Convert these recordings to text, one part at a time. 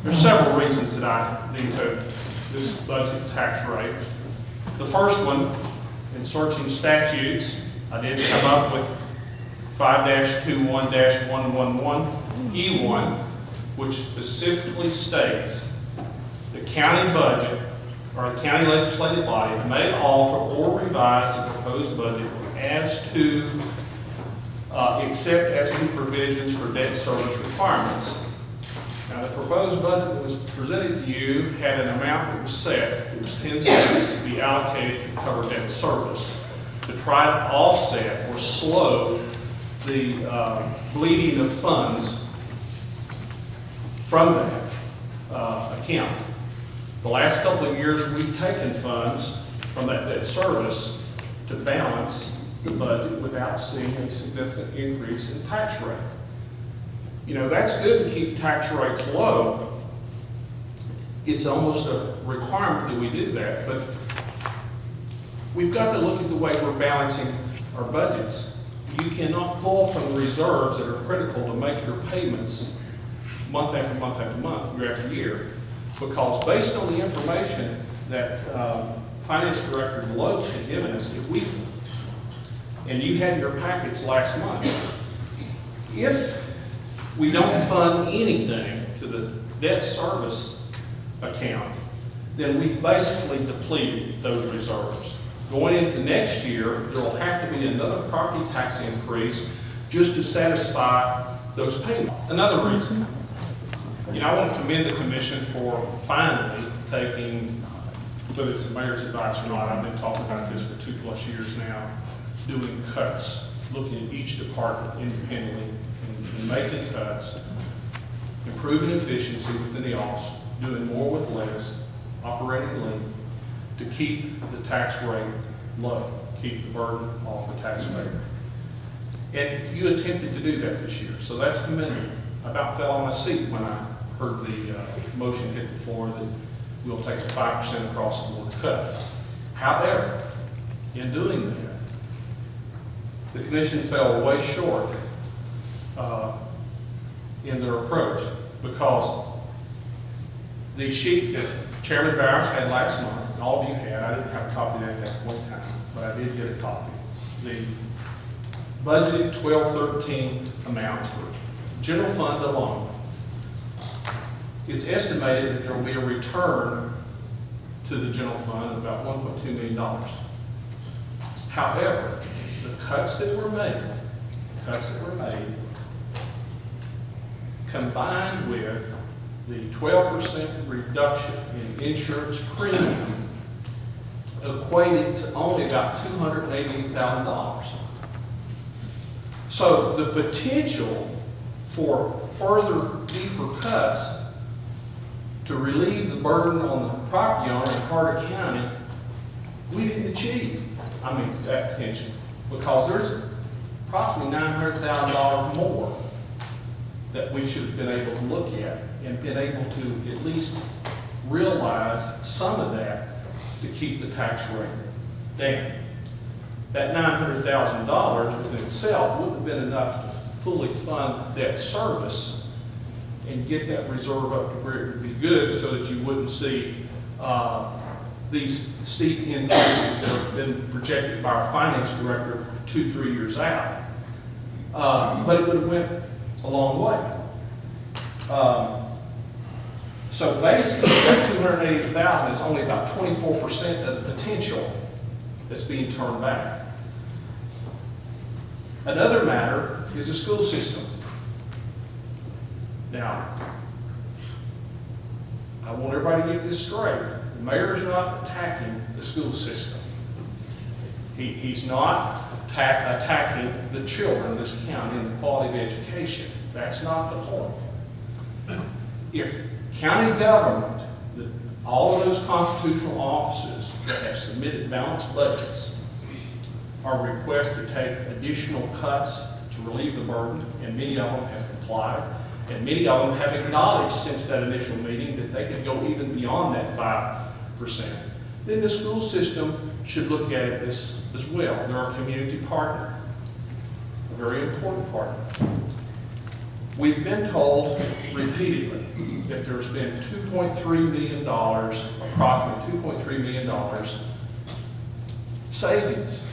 There's several reasons that I veto this budget tax rate. The first one, in searching statutes, I did come up with 5-21-111E1, which specifically states the county budget or the county legislative body may alter or revise the proposed budget as to, except as to provisions for debt service requirements. Now, the proposed budget that was presented to you had an amount that was set. It was 10 cents to be allocated to cover debt service to try to offset or slow the bleeding of funds from that account. The last couple of years, we've taken funds from that debt service to balance the budget without seeing a significant increase in tax rate. You know, that's good to keep tax rates low. It's almost a requirement that we do that, but we've got to look at the way we're balancing our budgets. You cannot pull from the reserves that are critical to make your payments month after month after month, year after year, because based on the information that Finance Director Deloach had given us, and you had your packets last month, if we don't fund anything to the debt service account, then we've basically depleted those reserves. Going into next year, there will have to be another property tax increase just to satisfy those payments. Another reason, you know, I want to commend the commission for finally taking, whether it's the mayor's advice or not, I've been talking about this for 2+ years now, doing cuts, looking at each department independently and making cuts, improving efficiency within the office, doing more with less, operating lean, to keep the tax rate low, keep the burden off the taxpayer. And you attempted to do that this year, so that's commendable. I about fell on my seat when I heard the motion hit the floor that we'll take a 5% across the board cut. However, in doing that, the commission fell way short in their approach, because the sheet that Chairman Bowers had last month, and all of you had, I didn't have a copy of that at that point in time, but I did get a copy. The budgeted 1213 amounts for general fund alone. It's estimated that there will be a return to the general fund of about $1.2 million. However, the cuts that were made, combined with the 12% reduction in insurance premium, equated to only about $288,000. So the potential for further deeper cuts to relieve the burden on the property owner in Carter County, we didn't achieve. I mean, that potential, because there's approximately $900,000 more that we should have been able to look at and been able to at least realize some of that to keep the tax rate down. That $900,000 within itself wouldn't have been enough to fully fund debt service and get that reserve up to where it would be good, so that you wouldn't see these steep increases that have been projected by our finance director 2-3 years out. But it would have went a long way. So basically, that $280,000 is only about 24% of the potential that's being turned back. Another matter is the school system. Now, I want everybody to get this straight. The mayor is not attacking the school system. He's not attacking the children of this county and the quality of education. That's not the point. If county government, all of those constitutional offices that have submitted balanced budgets are requested to take additional cuts to relieve the burden, and many of them have complied, and many of them have acknowledged since that initial meeting that they could go even beyond that 5%, then the school system should look at it as well. They're a community partner, a very important partner. We've been told repeatedly that there's been $2.3 million, approximately $2.3 million savings,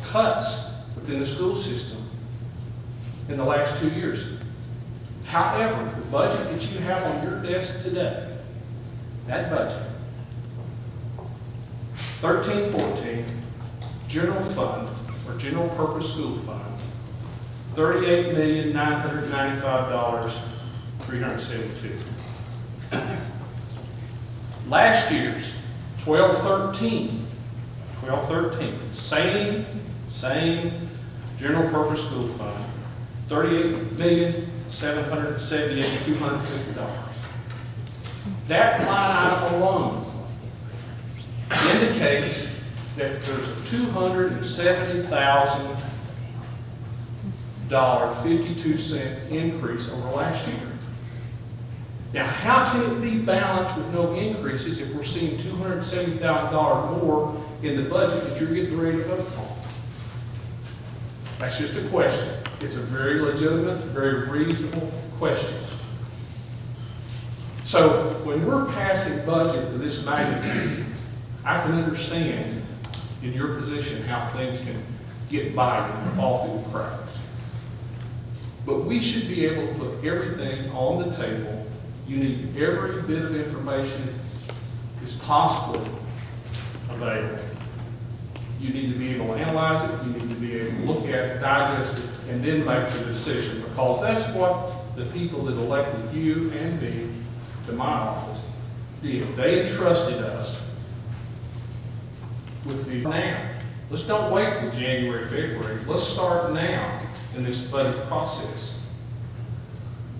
cuts within the school system in the last 2 years. However, the budget that you have on your desk today, that budget, 1314, general fund, or general purpose school fund, $38,995,372. Last year's 1213, same general purpose school fund, $38,778,250. That line item alone indicates that there's a $270,000.52 increase over last year. Now, how can it be balanced with no increases if we're seeing $270,000 more in the budget that you're getting ready to vote on? That's just a question. It's a very legitimate, very reasonable question. So, when we're passing budget to this magnitude, I can understand in your position how things can get by and fall through the cracks. But we should be able to put everything on the table. You need every bit of information is possible available. You need to be able to analyze it, you need to be able to look at it, digest it, and then make the decision, because that's what the people that elected you and me to my office did. They entrusted us with the now. Let's don't wait till January, February. Let's start now in this budget process.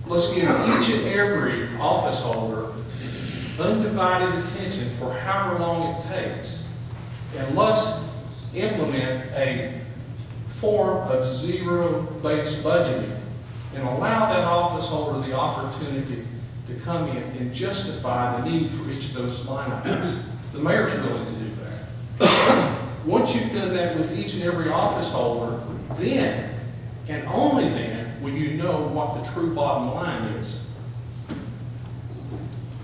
Let's give each and every office holder undivided attention for however long it takes. And let's implement a form of zero-based budgeting and allow that office holder the opportunity to come in and justify the need for each of those line items. The mayor's willing to do that. Once you've done that with each and every office holder, then, and only then, will you know what the true bottom line is.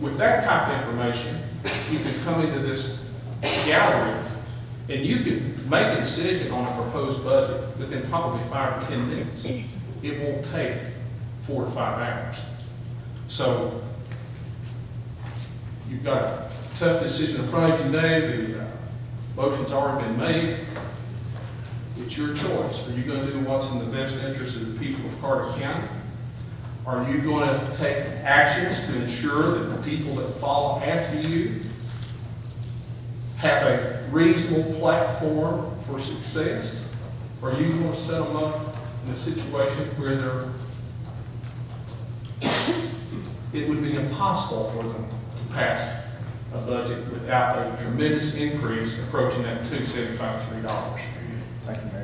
With that type of information, you can come into this gallery and you can make a decision on a proposed budget within probably 5 or 10 minutes. It won't take 4 to 5 hours. So, you've got a tough decision in front of you today. The motion's already been made. It's your choice. Are you going to do what's in the best interest of the people of Carter County? Are you going to take actions to ensure that the people that follow after you have a reasonable platform for success? Or are you going to set them up in a situation where it would be impossible for them to pass a budget without a tremendous increase approaching that $275, $3? Thank you, Mayor.